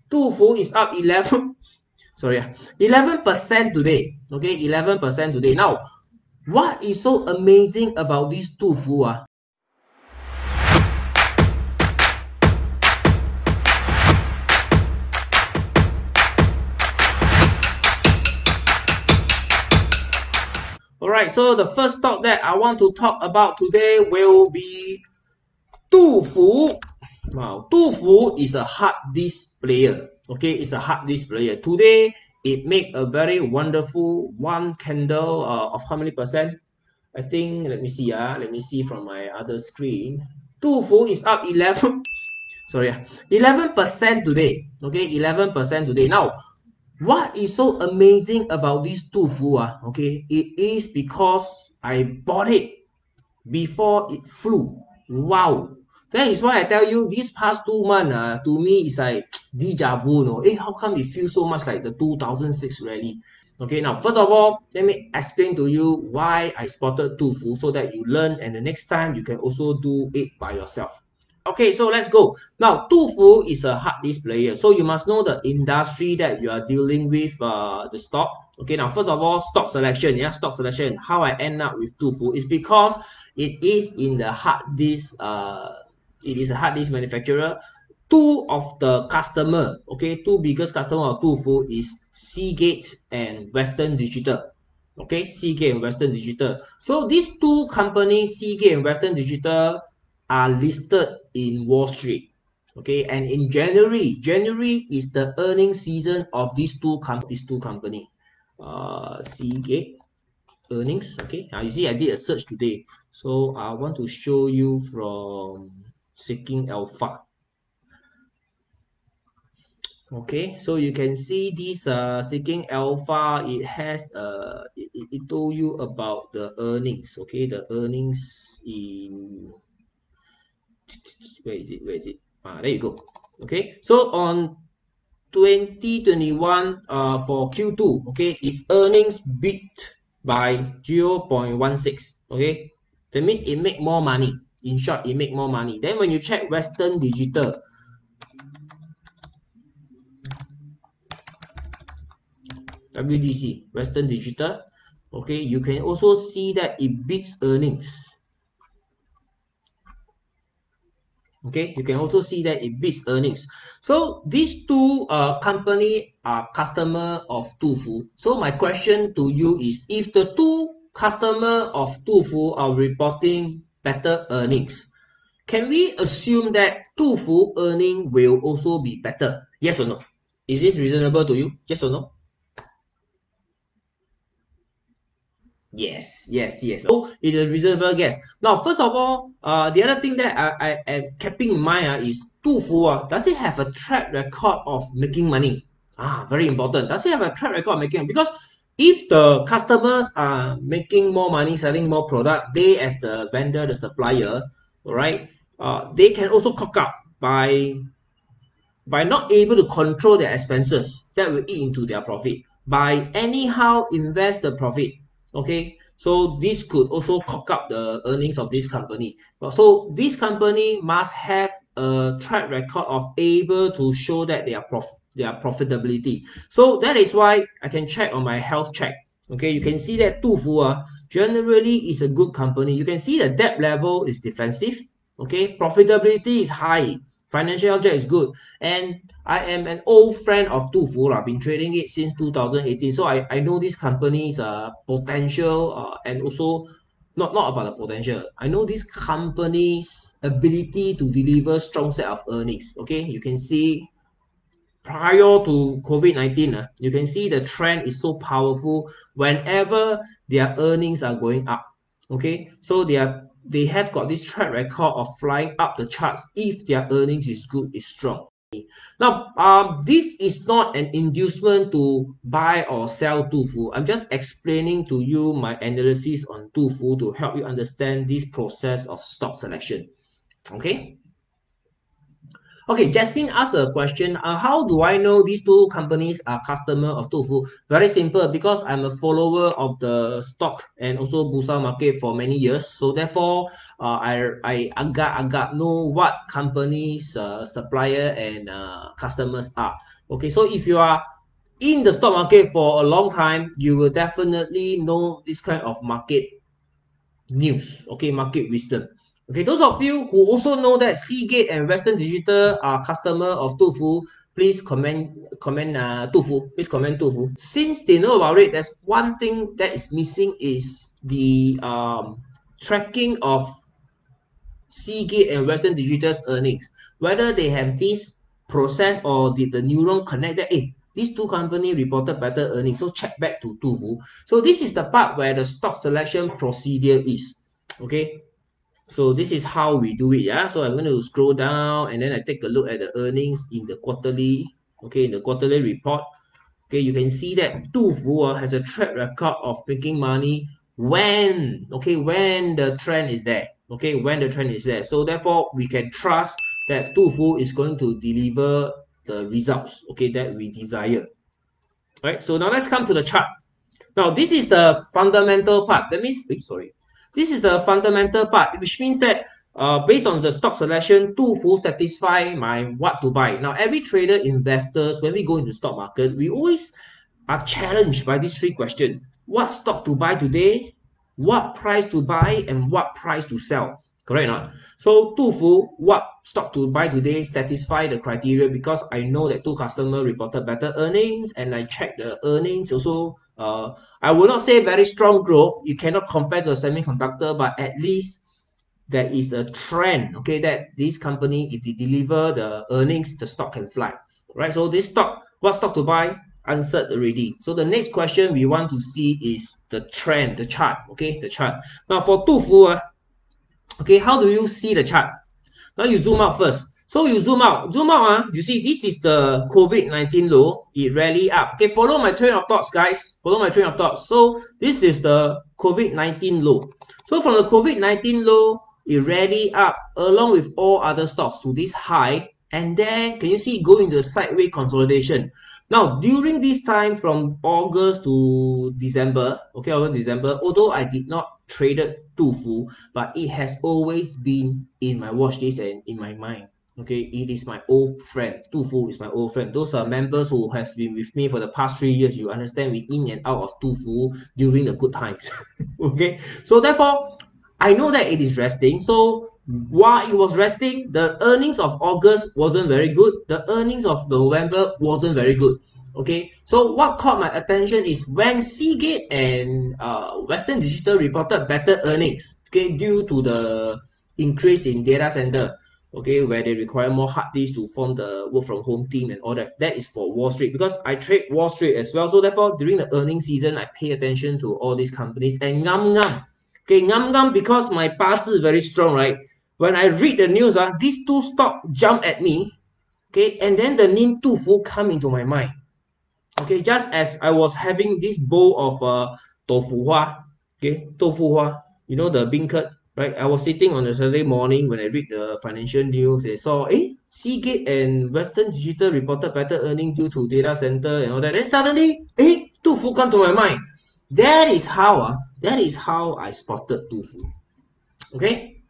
Tufu is up 11% today. Okay, 11% today. Now, what is so amazing about this Tufu? Alright, so the first stock that I want to talk about today will be Tufu. Wow, Tufu is a hard disk player. Okay, it's a hard disk player. Today, it made a very wonderful one candle of how many percent? I think, let me see. Let me see from my other screen. Tufu is up 11% today. Okay, 11% today. Now, what is so amazing about this Tufu? Okay, it is because I bought it before it flew. Wow. That is why I tell you, these past 2 months, to me, it's like deja vu. No? How come it feels so much like the 2006 rally? Okay, now, first of all, let me explain to you why I spotted Tufu so that you learn and the next time you can also do it by yourself. Okay, so let's go. Now, Tufu is a hard disk player. So you must know the industry that you are dealing with, the stock. Okay, now, first of all, stock selection. Yeah, stock selection. How I end up with Tufu is because it is in the hard disk, it is a hard disk manufacturer. Two of the customer, okay, two biggest customer of Tufu is Seagate and Western Digital. Okay, Seagate and Western Digital. So these two companies, Seagate and Western Digital, are listed in Wall Street. Okay, and in January is the earnings season of these two companies. Seagate earnings. Okay, now you see I did a search today, so I want to show you from Seeking Alpha. Okay, so you can see this Seeking Alpha, it has it told you about the earnings. Okay, the earnings in, where is it there you go. Okay, so on 2021 for Q2, okay, its earnings beat by 0.16. Okay, that means it make more money. In short, it make more money. Then when you check Western Digital, WDC, Western Digital, okay, you can also see that it beats earnings. Okay, you can also see that it beats earnings. So these two company are customer of Tufu. So my question to you is, if the two customer of Tufu are reporting better earnings, can we assume that Tufu earning will also be better? Yes or no? Is this reasonable to you? Yes or no? Yes. So it's a reasonable guess. Now, first of all, the other thing that I am keeping in mind is Tufu. Does it have a track record of making money? Very important. Does it have a track record of making? Because if the customers are making more money, selling more product, they as the vendor, the supplier, right? They can also cock up by not able to control their expenses that will eat into their profit, by anyhow invest the profit. Okay, so this could also cock up the earnings of this company. So this company must have a track record of able to show that their profitability. So that is why I can check on my health check. Okay, you can see that Tufu generally is a good company. You can see the debt level is defensive. Okay, profitability is high, financial object is good, and I am an old friend of Tufu. I've been trading it since 2018. So I know this company's potential, and also not about the potential. I know this company's ability to deliver strong set of earnings. Okay, you can see prior to COVID-19, you can see the trend is so powerful whenever their earnings are going up. Okay, so they have got this track record of flying up the charts if their earnings is good, is strong. Now, this is not an inducement to buy or sell Tufu. I'm just explaining to you my analysis on Tufu to help you understand this process of stock selection. Okay. Okay, Jasmine asked a question. How do I know these two companies are customer of Tufu? Very simple, because I'm a follower of the stock and also Bursa market for many years. So therefore, I agak know what companies, supplier and customers are. Okay, so if you are in the stock market for a long time, you will definitely know this kind of market news, okay, market wisdom. Okay, those of you who also know that Seagate and Western Digital are customer of Tufu, please comment Tufu. Please comment Tufu. Since they know about it, there's one thing that is missing is the tracking of Seagate and Western Digital's earnings. Whether they have this process or did the neuron connect that, these two companies reported better earnings, so check back to Tufu. So this is the part where the stock selection procedure is. Okay, so this is how we do it. Yeah, so I'm going to scroll down and then I take a look at the earnings in the quarterly. Okay, in the quarterly report. Okay, you can see that Tufu has a track record of making money when the trend is there. Okay, when the trend is there. So therefore, we can trust that Tufu is going to deliver the results, okay, that we desire. Right. So now let's come to the chart. Now this is the fundamental part. That means, this is the fundamental part, which means that based on the stock selection, Tufu satisfy my what to buy. Now every trader, investors, when we go into stock market, we always are challenged by these three questions: what stock to buy today, what price to buy, and what price to sell. Correct or not? So Tufu, what stock to buy today, satisfy the criteria because I know that two customers reported better earnings and I checked the earnings also. I will not say very strong growth. You cannot compare to a semiconductor, but at least there is a trend, okay, that this company, if they deliver the earnings, the stock can fly, right? So this stock, what stock to buy, answered already. So the next question we want to see is the trend, the chart, okay, the chart. Now for Tufu, okay, how do you see the chart? Now you zoom out first. So you zoom out, you see this is the COVID-19 low, it rally up. Okay, follow my train of thoughts, guys. Follow my train of thoughts. So this is the COVID-19 low. So from the COVID-19 low, it rally up along with all other stocks to this high. And then, can you see it go into a sideways consolidation? Now, during this time from August to December, okay, August, December, although I did not traded Tufu, but it has always been in my watch list and in my mind. Okay, it is my old friend. Tufu is my old friend. Those are members who has been with me for the past 3 years. You understand, we in and out of Tufu during the good times. Okay, so therefore, I know that it is resting. So while it was resting, the earnings of August wasn't very good. The earnings of November wasn't very good. Okay, so what caught my attention is when Seagate and Western Digital reported better earnings, okay, due to the increase in data center, okay, where they require more hard disks to form the work from home team and all that. That is for Wall Street, because I trade Wall Street as well. So therefore, during the earnings season, I pay attention to all these companies and okay, because my 八字 very strong, right? When I read the news, these two stocks jump at me, okay, and then the name Tufu come into my mind. Okay, just as I was having this bowl of tofu hua, okay, tofu hua, you know, the beancurd, right? I was sitting on a Saturday morning when I read the financial news. I saw, Seagate and Western Digital reported better earnings due to data center and all that. Then suddenly, Tufu come to my mind. That is how I spotted Tufu. Okay,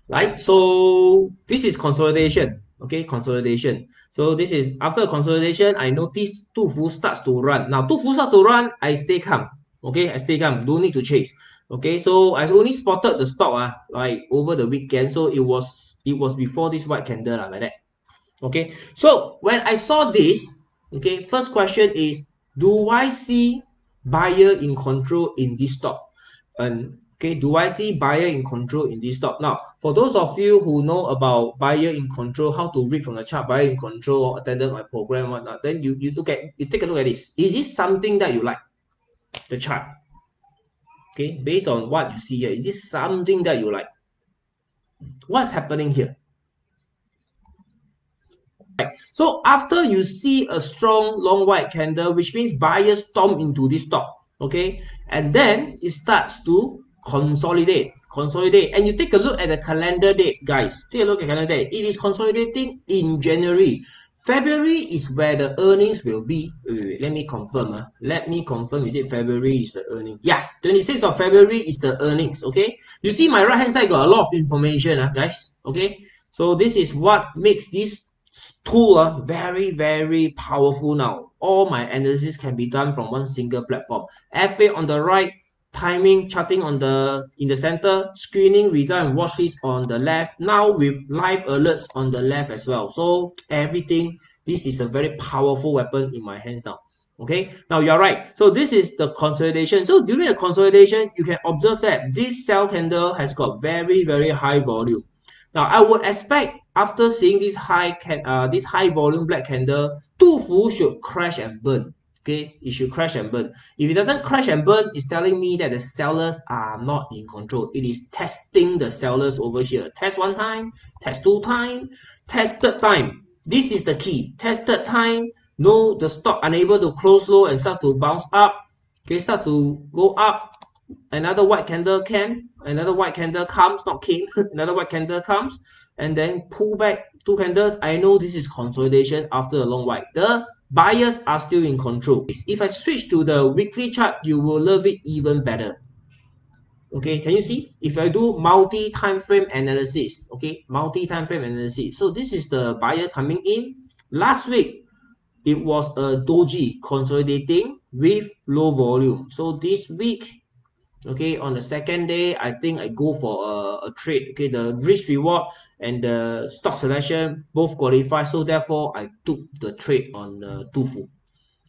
right? So this is consolidation. Okay, consolidation. So this is after consolidation, I notice Tufu starts to run. Now Tufu starts to run, I stay calm. Okay, I stay calm. Don't need to chase. Okay, so I only spotted the stock like over the weekend. So it was before this white candle like that. Okay, so when I saw this, okay, first question is, do I see buyer in control in this stock? And okay, do I see buyer in control in this stock? Now, for those of you who know about buyer in control, how to read from the chart, buyer in control, or attended my program, whatnot, then you take a look at this. Is this something that you like? The chart. Okay, based on what you see here, is this something that you like? What's happening here? So after you see a strong long white candle, which means buyers storm into this stock, okay, and then it starts to consolidate, and you take a look at the calendar date, guys. Take a look at calendar date. It is consolidating in January. February is where the earnings will be. Wait, let me confirm. Let me confirm. Is it February is the earning? Yeah, 26th of February is the earnings. Okay. You see my right hand side got a lot of information, guys. Okay. So this is what makes this tool very, very powerful now. All my analysis can be done from one single platform. FA on the right, timing charting on in the center, screening result and watch list on the left, now with live alerts on the left as well. So everything, this is a very powerful weapon in my hands now. Okay, now you're right. So this is the consolidation. So during the consolidation, you can observe that this sell candle has got very, very high volume. Now I would expect after seeing this high volume black candle, Tufu should crash and burn. Okay, it should crash and burn. If it doesn't crash and burn, it's telling me that the sellers are not in control. It is testing the sellers over here. Test one time, test two time, test third time. This is the key. Test third time, no, the stock unable to close low and starts to bounce up. Okay, starts to go up. Another white candle came, another white candle comes, not came, another white candle comes, and then pull back two candles. I know this is consolidation after a long white. The buyers are still in control. If I switch to the weekly chart, you will love it even better. Okay, can you see? If I do multi-time frame analysis, okay, multi-time frame analysis. So this is the buyer coming in. Last week, it was a doji consolidating with low volume. So this week, okay, on the second day, I think I go for a trade. Okay, the risk reward and the stock selection both qualify, so therefore I took the trade on Tufu.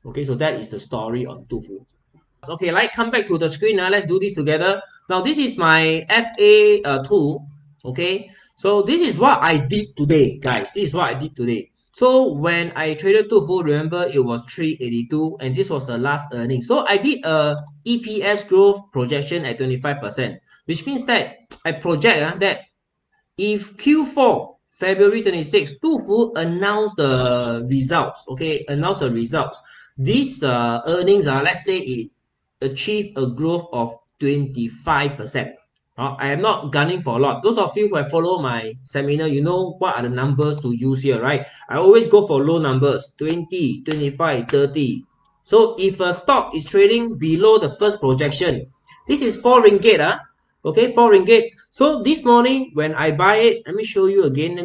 Okay, so that is the story on Tufu. Okay, come back to the screen now. Let's do this together. Now this is my FA tool. Okay, so this is what I did today, guys. This is what I did today. So when I traded Tufu, remember it was 382 and this was the last earnings. So I did a EPS growth projection at 25%, which means that I project that if Q4 February 26, Tufu announced the results, okay, announce the results. These earnings are, let's say it achieved a growth of 25%. I am not gunning for a lot. Those of you who have followed my seminar, you know what are the numbers to use here, right? I always go for low numbers, 20, 25, 30. So if a stock is trading below the first projection, this is 4 ringgit, okay, 4 ringgit. So this morning when I buy it, let me show you again.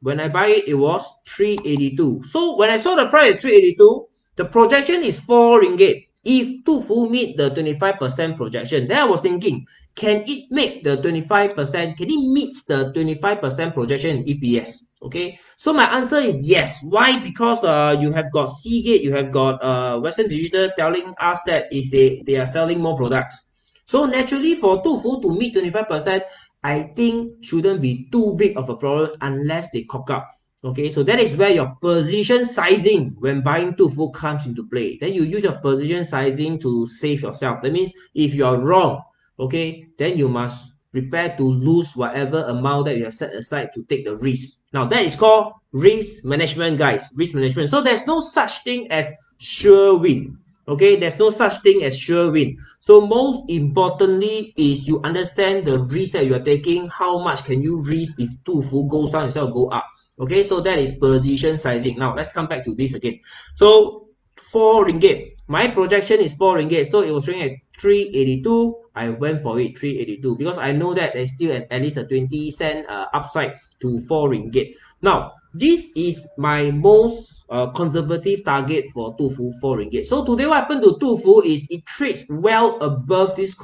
When I buy it, it was 382. So when I saw the price at 382, the projection is 4 ringgit. If Tufu meet the 25% projection, then I was thinking, can it make the 25%? Can it meet the 25% projection in EPS? Okay, so my answer is yes. Why? Because you have got Seagate, you have got Western Digital telling us that if they are selling more products. So naturally for Tufu to meet 25%, I think shouldn't be too big of a problem unless they cock up. Okay, so that is where your position sizing when buying Tufu comes into play. Then you use your position sizing to save yourself. That means if you are wrong, okay, then you must prepare to lose whatever amount that you have set aside to take the risk. Now that is called risk management, guys. Risk management. So there's no such thing as sure win. Okay, there's no such thing as sure win. So most importantly is you understand the risk that you are taking. How much can you risk if Tufu goes down instead of go up? Okay, so that is position sizing. Now let's come back to this again. So 4 ringgit. My projection is 4 ringgit. So it was trading at 382. I went for it 382 because I know that there's still at least a 20-cent upside to 4 ringgit. Now this is my most conservative target for Tufu, 4 ringgit. So today what happened to Tufu is it trades well above this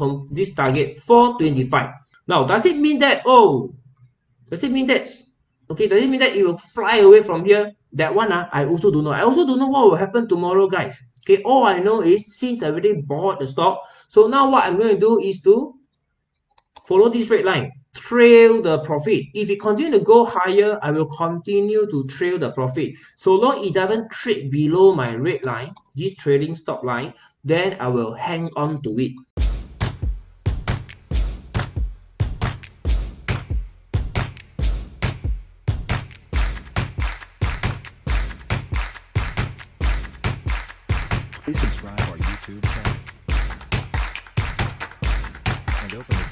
target 425. Now does it mean that does it mean that it will fly away from here? That one I also don't know. I also don't know what will happen tomorrow, guys. Okay, all I know is since I already bought the stock, so now what I'm going to do is to follow this red line, trail the profit. If it continue to go higher, I will continue to trail the profit. So long it doesn't trade below my red line, this trading stop line, then I will hang on to it. Please subscribe our YouTube channel. And open the